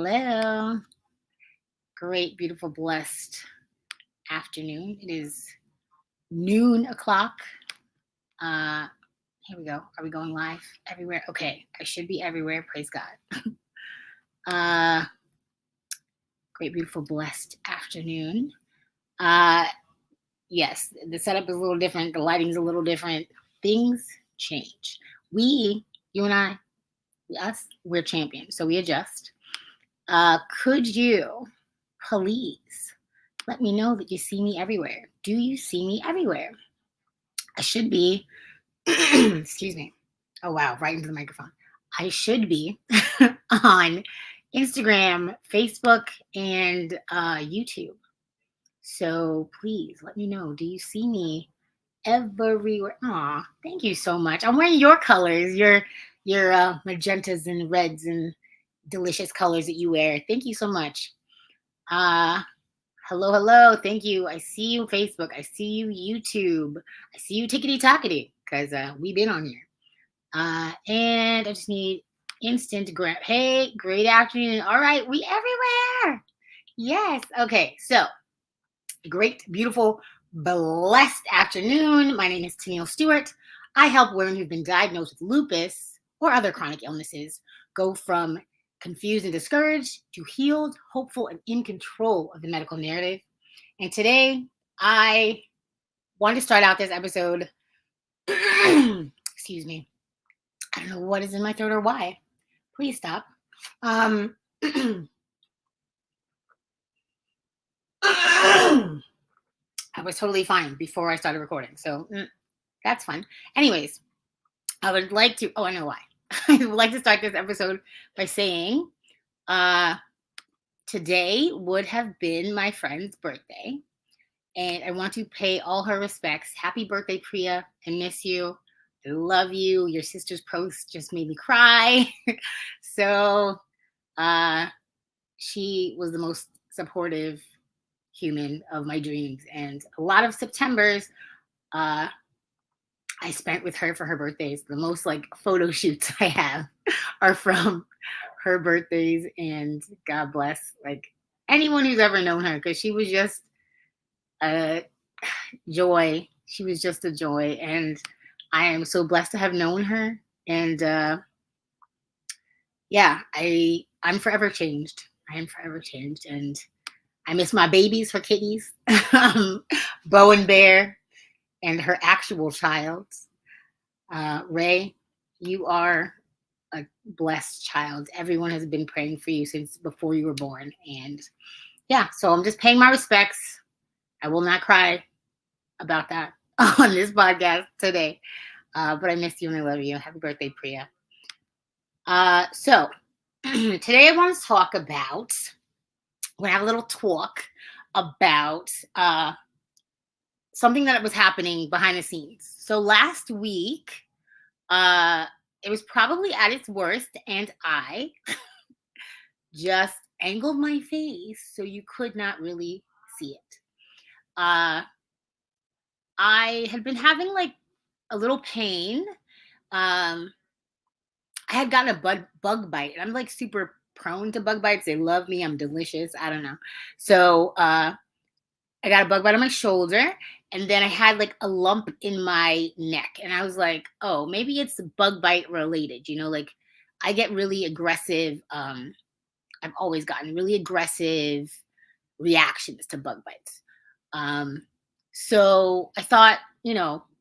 Hello. Great, beautiful, blessed afternoon. It is noon o'clock. Uh, Here we go. Are we going live everywhere? Okay, I should be everywhere. Praise God. uh, Great, beautiful, blessed afternoon. Uh, yes, the setup is a little different. The lighting's a little different. Things change. You and I, us, we're champions, so we adjust. Could you please let me know that you see me everywhere? Do you see me everywhere? I should be, excuse me. Oh, wow, right into the microphone. I should be on Instagram, Facebook, and YouTube. So please let me know. Do you see me everywhere? Aw, thank you so much. I'm wearing your colors, your magentas and reds and delicious colors that you wear. Thank you so much. Uh, hello. Thank you. I see you, Facebook. I see you, YouTube. I see you, Tickety Tockety, because we've been on here. And I just need instant grab. Hey, great afternoon. All right, we everywhere. Yes. Okay. So, great, beautiful, blessed afternoon. My name is Tenille Stewart. I help women who've been diagnosed with lupus or other chronic illnesses go from confused and discouraged to healed, hopeful, and in control of the medical narrative. And today, I want to start out this episode. Excuse me. I don't know what is in my throat or why. Please stop. I was totally fine before I started recording, so that's fun. Anyways, I would like to. Oh, I know why. I would like to start this episode by saying, today would have been my friend's birthday, and I want to pay all her respects. Happy birthday, Priya! I miss you. I love you. Your sister's post just made me cry. So, she was the most supportive human of my dreams, and a lot of Septembers I spent with her for her birthdays. The most like photo shoots I have are from her birthdays, and God bless like anyone who's ever known her, because she was just a joy. She was just a joy, and I am so blessed to have known her. And yeah, I'm forever changed. I am forever changed, and I miss my babies, her kitties, Bo and Bear, and her actual child. Ray, you are a blessed child. Everyone has been praying for you since before you were born. And yeah, so I'm just paying my respects. I will not cry about that on this podcast today. But I miss you and I love you. Happy birthday, Priya. So today I want to talk about, we're going to have a little talk about something that was happening behind the scenes. So last week, it was probably at its worst, and I just angled my face so you could not really see it. I had been having like a little pain. I had gotten a bug bite. I'm like super prone to bug bites. They love me. I'm delicious. I don't know. So I got a bug bite on my shoulder, and then I had like a lump in my neck, and I was like, oh, maybe it's bug bite related. Like I get really aggressive. I've always gotten really aggressive reactions to bug bites. So I thought,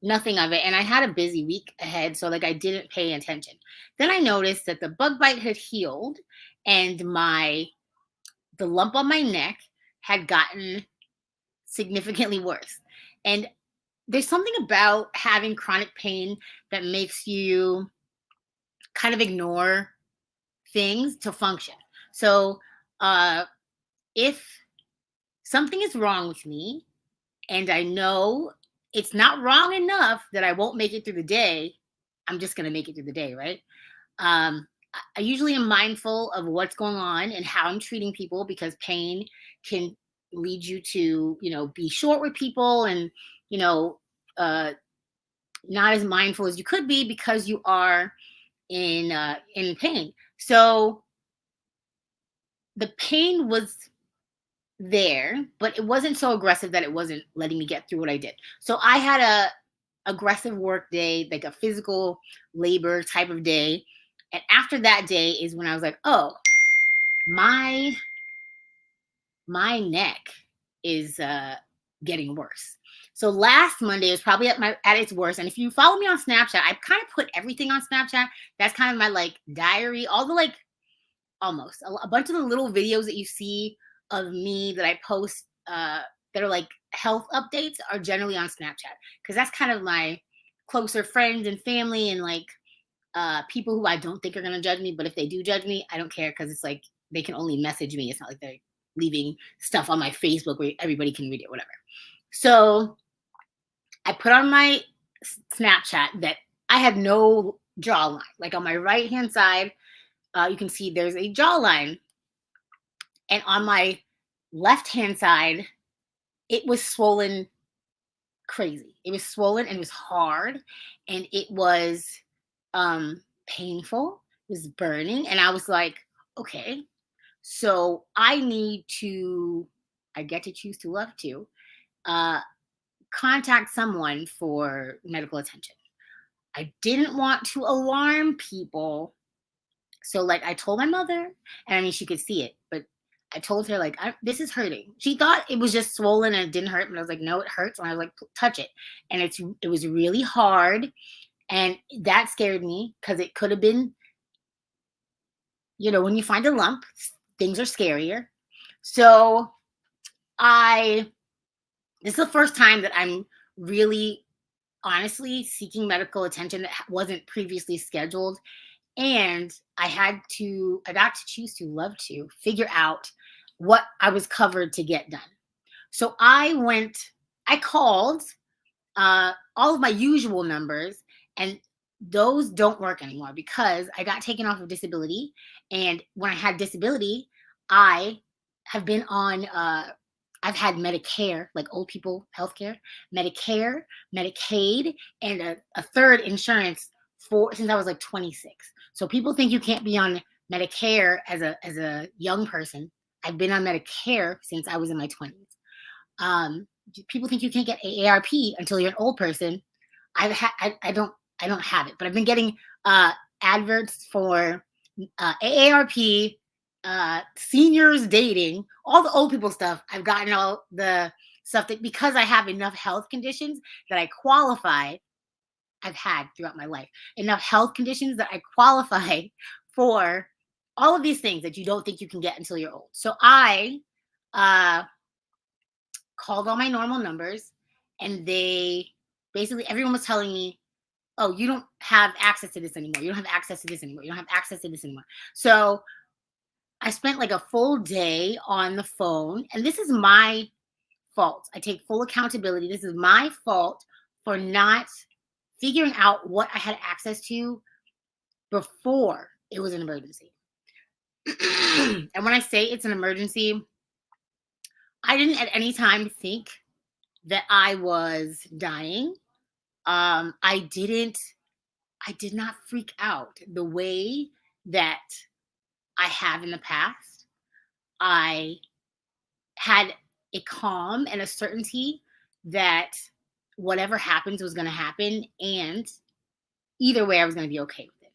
nothing of it. And I had a busy week ahead, so like I didn't pay attention. Then I noticed that the bug bite had healed, and the lump on my neck had gotten significantly worse. And there's something about having chronic pain that makes you kind of ignore things to function. So if something is wrong with me and I know it's not wrong enough that I won't make it through the day, I'm just going to make it through the day, right? I usually am mindful of what's going on and how I'm treating people, because pain can lead you to, be short with people and, not as mindful as you could be because you are in pain. So the pain was there, but it wasn't so aggressive that it wasn't letting me get through what I did. So I had a aggressive work day, like a physical labor type of day. And after that day is when I was like, oh, my my neck is getting worse. So last Monday was probably at its worst. And if you follow me on Snapchat, I kind of put everything on Snapchat. That's kind of my like diary, all the like almost a bunch of the little videos that you see of me that I post that are like health updates are generally on Snapchat because that's kind of my closer friends and family and like people who I don't think are gonna judge me. But if they do judge me, I don't care because it's like they can only message me. It's not like they're leaving stuff on my Facebook where everybody can read it, whatever. So I put on my Snapchat that I had no jawline. Like on my right hand side, you can see there's a jawline. And on my left hand side, it was swollen crazy. It was swollen and it was hard and it was painful. It was burning. And I was like, okay, so I get to choose to love to uh, contact someone for medical attention. I didn't want to alarm people. So like I told my mother, and I mean she could see it, but I told her like this is hurting. She thought it was just swollen and it didn't hurt, but I was like, no, it hurts. And I was like, touch it, and it was really hard, and that scared me because it could have been, when you find a lump, things are scarier. So I this is the first time that I'm really honestly seeking medical attention that wasn't previously scheduled. And I got to choose to love to figure out what I was covered to get done. So I called all of my usual numbers, and those don't work anymore because I got taken off of disability. And when I had disability, I have been on I've had Medicare, like old people healthcare, Medicare, Medicaid, and a third insurance for since I was like 26. So people think you can't be on Medicare as a young person. I've been on Medicare since I was in my 20s. Um, People think you can't get AARP until you're an old person. I don't have it, but I've been getting adverts for AARP, seniors dating, all the old people stuff. I've gotten all the stuff that because I have enough health conditions that I qualify. I've had throughout my life enough health conditions that I qualify for all of these things that you don't think you can get until you're old. So I uh, called all my normal numbers, and they basically everyone was telling me, oh, you don't have access to this anymore. You don't have access to this anymore. You don't have access to this anymore. So I spent like a full day on the phone, and this is my fault. I take full accountability. This is my fault for not figuring out what I had access to before it was an emergency. And when I say it's an emergency, I didn't at any time think that I was dying. I did not freak out the way that I have in the past. I had a calm and a certainty that whatever happens was going to happen. And either way, I was going to be okay with it.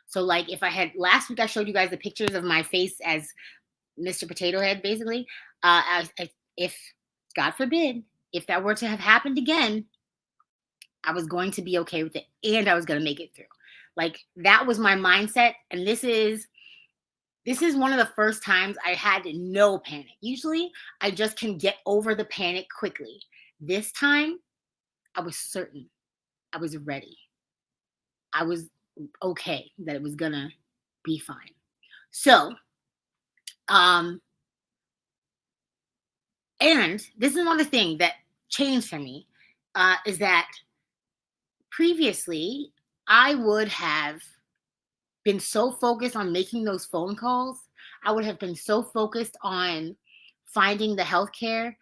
So, like, if I had last week, I showed you guys the pictures of my face as Mr. Potato Head, basically. If, God forbid, if that were to have happened again, I was going to be okay with it and I was going to make it through. Like, that was my mindset. And this is one of the first times I had no panic. Usually I just can get over the panic quickly. This time I was certain, I was ready. I was okay that it was gonna be fine. So, and this is another thing that changed for me, is that previously I would have been so focused on making those phone calls. I would have been so focused on finding the healthcare,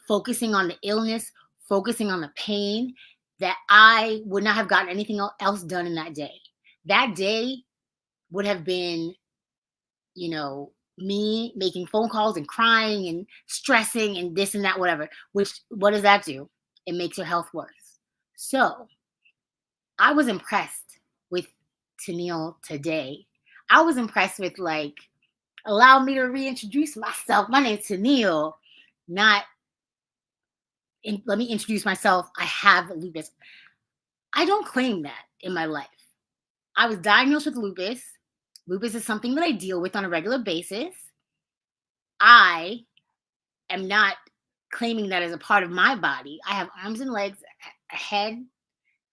focusing on the illness, focusing on the pain, that I would not have gotten anything else done in that day. That day would have been, me making phone calls and crying and stressing and this and that, whatever. Which, what does that do? It makes your health worse. So I was impressed with Tenille today. I was impressed with, like, allow me to reintroduce myself. My name's Tenille, not let me introduce myself. I have lupus. I don't claim that in my life. I was diagnosed with lupus. Lupus is something that I deal with on a regular basis. I am not claiming that as a part of my body. I have arms and legs, a head,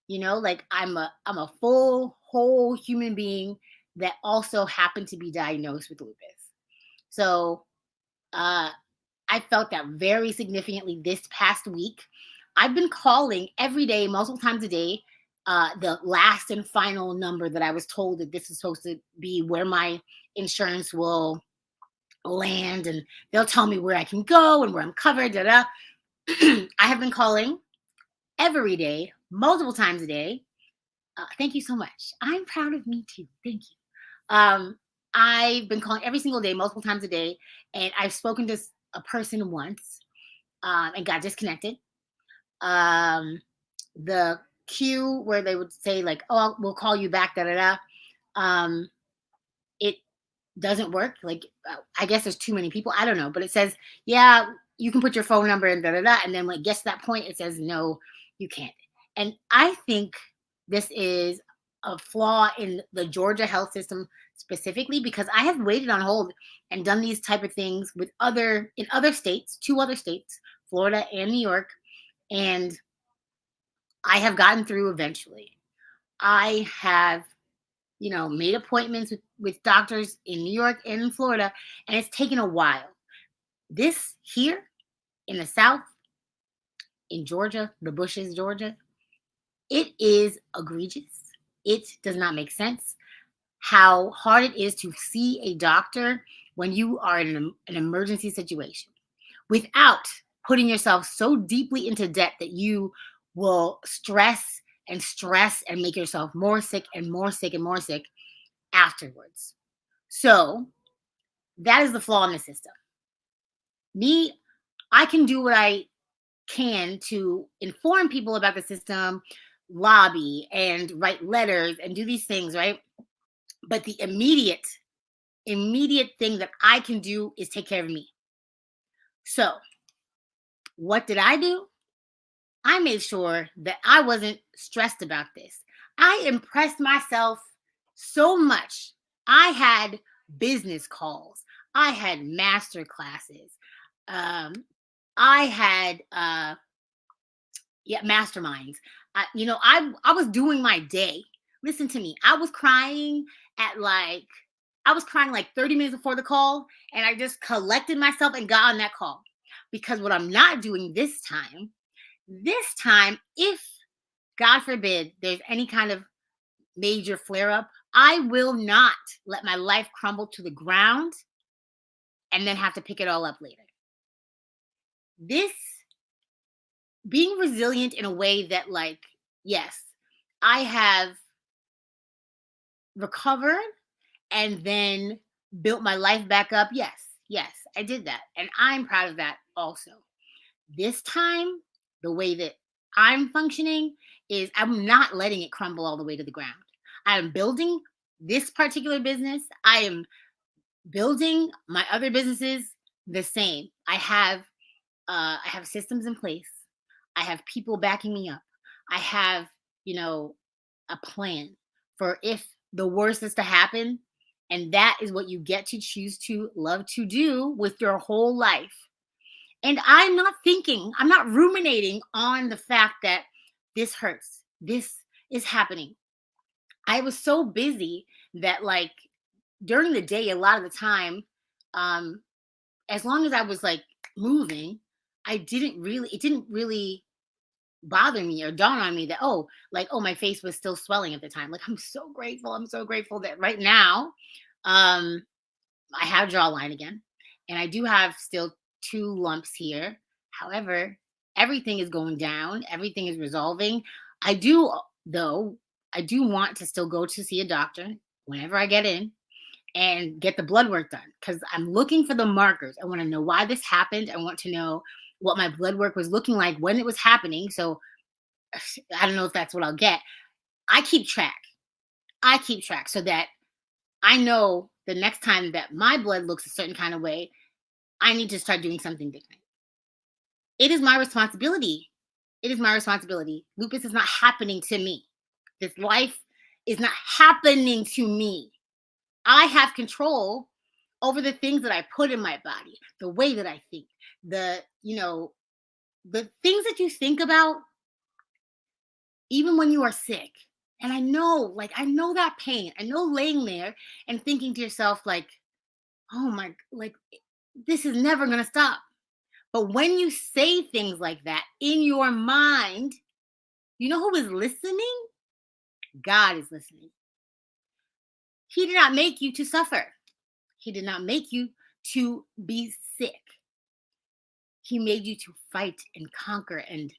like I'm a full whole human being that also happened to be diagnosed with lupus. So uh I felt that very significantly this past week. I've been calling every day, multiple times a day, the last and final number that I was told that this is supposed to be where my insurance will land, and they'll tell me where I can go and where I'm covered. Da, da. I have been calling every day, multiple times a day. Thank you so much. I'm proud of me too. Thank you. I've been calling every single day, multiple times a day, and I've spoken to a person once and got disconnected. Um, the queue where they would say, like, "Oh, we'll call you back," da da da. It doesn't work. Like, I guess there's too many people. I don't know, but it says, "Yeah, you can put your phone number in," da da da, and then when it gets to that point, it says, "No, you can't." And I think this is a flaw in the Georgia health system specifically, because I have waited on hold and done these type of things with other states, two other states, Florida and New York, and I have gotten through eventually. I have, made appointments with doctors in New York and in Florida, and it's taken a while. This here in the South, in Georgia, the Bushes, Georgia, it is egregious. It does not make sense how hard it is to see a doctor when you are in an emergency situation without putting yourself so deeply into debt that you will stress and make yourself more sick and more sick and more sick afterwards. So that is the flaw in the system. Me, I can do what I can to inform people about the system, lobby and write letters and do these things, right? But the immediate thing that I can do is take care of me. So, what did I do? I made sure that I wasn't stressed about this. I impressed myself so much. I had business calls. I had master classes. Um, I had masterminds. I was doing my day. Listen to me. I was crying like 30 minutes before the call, and I just collected myself and got on that call. Because what I'm not doing this time, if God forbid there's any kind of major flare up, I will not let my life crumble to the ground and then have to pick it all up later. This being resilient in a way that, like, yes, I have recovered and then built my life back up. Yes, I did that. And I'm proud of that also. This time, the way that I'm functioning is I'm not letting it crumble all the way to the ground. I am building this particular business. I am building my other businesses the same. I have systems in place. I have people backing me up. I have, a plan for if the worst is to happen. And that is what you get to choose to love to do with your whole life. And I'm not ruminating on the fact that this hurts. This is happening. I was so busy that, like, during the day, a lot of the time, um, as long as I was like moving, it didn't really bother me or dawn on me that, my face was still swelling at the time. Like, I'm so grateful. I'm so grateful that right now, um, I have jawline again, and I do have still two lumps here. However, everything is going down. Everything is resolving. I do, though, I do want to still go to see a doctor whenever I get in, and get the blood work done because I'm looking for the markers. I want to know why this happened. I want to know what my blood work was looking like when it was happening. So I don't know if that's what I'll get. I keep track. I keep track so that I know the next time that my blood looks a certain kind of way, I need to start doing something different. It is my responsibility. It is my responsibility. Lupus is not happening to me. This life is not happening to me. I have control over the things that I put in my body, the way that I think, the things that you think about, even when you are sick. And I know that pain. I know laying there and thinking to yourself, like, oh my, like, this is never going to stop. But when you say things like that in your mind, you know who is listening? God is listening. He did not make you to suffer. He did not make you to be sick. He made you to fight and conquer and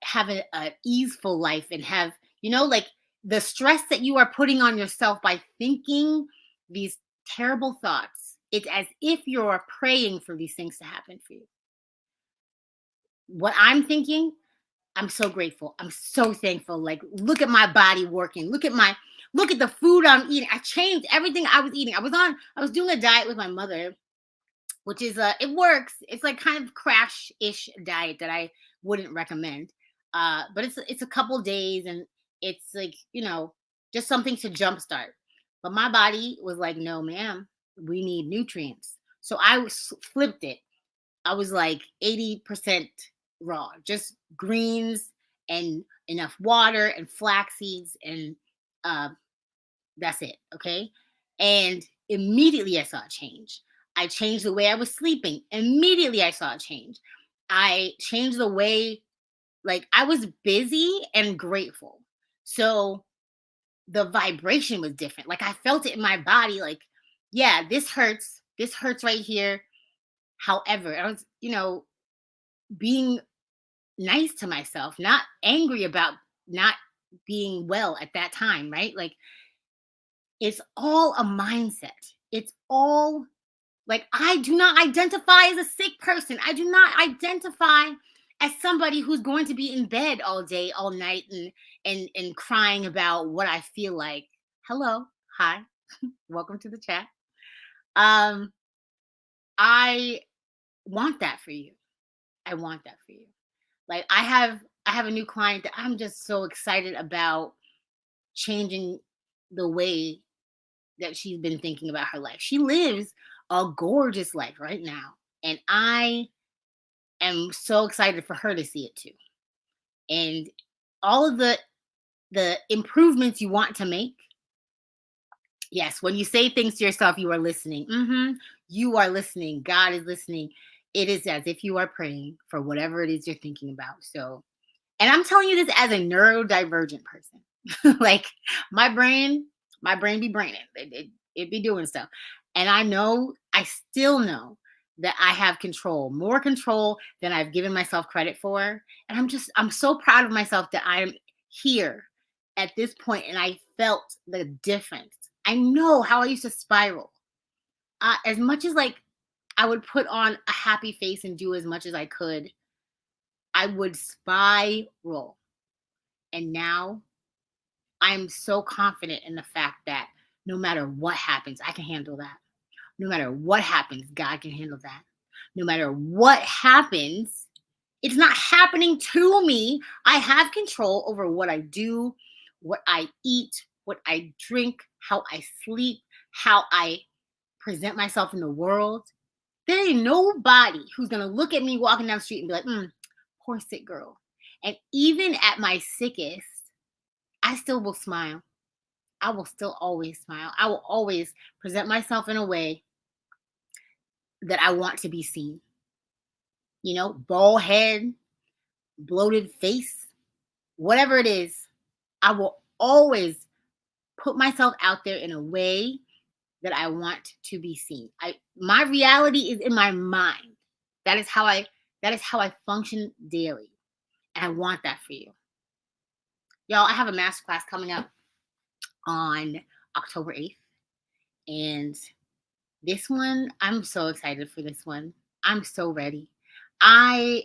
have a easeful life and have, like the stress that you are putting on yourself by thinking these terrible thoughts. It's as if you're praying for these things to happen for you. What I'm thinking, I'm so grateful. I'm so thankful. Like, look at my body working. Look at the food I'm eating. I changed everything I was eating. I was doing a diet with my mother, which is it works. It's like kind of crash-ish diet that I wouldn't recommend. But it's a couple days and it's like, just something to jumpstart. But my body was like, no, ma'am, we need nutrients. So flipped it. I was like 80% raw, just greens and enough water and flax seeds and uh, that's it. Okay. And immediately I saw a change. I changed the way I was sleeping. Immediately I saw a change. I changed the way, like, I was busy and grateful. So the vibration was different. Like, I felt it in my body. Like, yeah, this hurts. This hurts right here. However, I was, being nice to myself, not angry about not being well at that time, right? Like, it's all a mindset. It's all like, I do not identify as a sick person. I do not identify as somebody who's going to be in bed all day, all night, and crying about what I feel like. Hello, hi, welcome to the chat. Um, I want that for you. I want that for you. Like, I have a new client that I'm just so excited about changing the way that she's been thinking about her life. She lives a gorgeous life right now. And I am so excited for her to see it too. And all of the improvements you want to make. Yes, when you say things to yourself, you are listening. You are listening. God is listening. It is as if you are praying for whatever it is you're thinking about. So, and I'm telling you this as a neurodivergent person. Like, my brain be braining. It be doing stuff. And I still know that I have control, more control than I've given myself credit for. And I'm so proud of myself that I'm here at this point and I felt the difference. I know how I used to spiral. As much as, like, I would put on a happy face and do as much as I could, I would spiral. And now I'm so confident in the fact that no matter what happens, I can handle that. No matter what happens, God can handle that. No matter what happens, it's not happening to me. I have control over what I do, what I eat, what I drink, how I sleep, how I present myself in the world. There ain't nobody who's going to look at me walking down the street and be like, poor sick girl. And even at my sickest, I still will smile. I will still always smile. I will always present myself in a way that I want to be seen. Bald head, bloated face, whatever it is, I will always put myself out there in a way that I want to be seen. My reality is in my mind. That is how I function daily. And I want that for you. Y'all, I have a masterclass coming up on October 8th. And this one, I'm so excited for this one. I'm so ready. I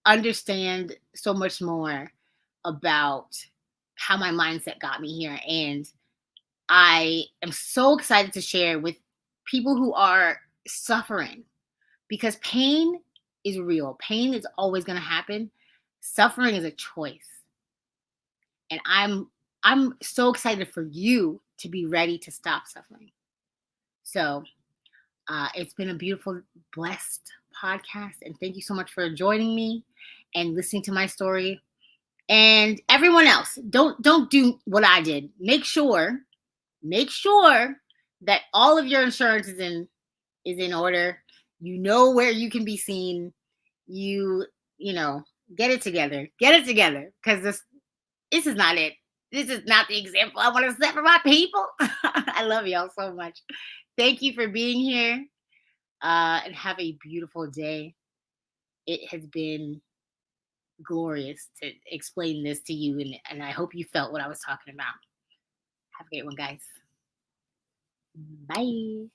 understand so much more about how my mindset got me here. And I am so excited to share with people who are suffering, because pain is real. Pain is always going to happen. Suffering is a choice. And I'm so excited for you to be ready to stop suffering. So it's been a beautiful, blessed podcast. And thank you so much for joining me and listening to my story. And everyone else, don't do what I did. Make sure that all of your insurance is in order. You know where you can be seen. You know, get it together. Get it together, because this is not it. This is not the example I want to set for my people. I love y'all so much. Thank you for being here. And have a beautiful day. It has been glorious to explain this to you, and I hope you felt what I was talking about. Have a great one, guys. Bye.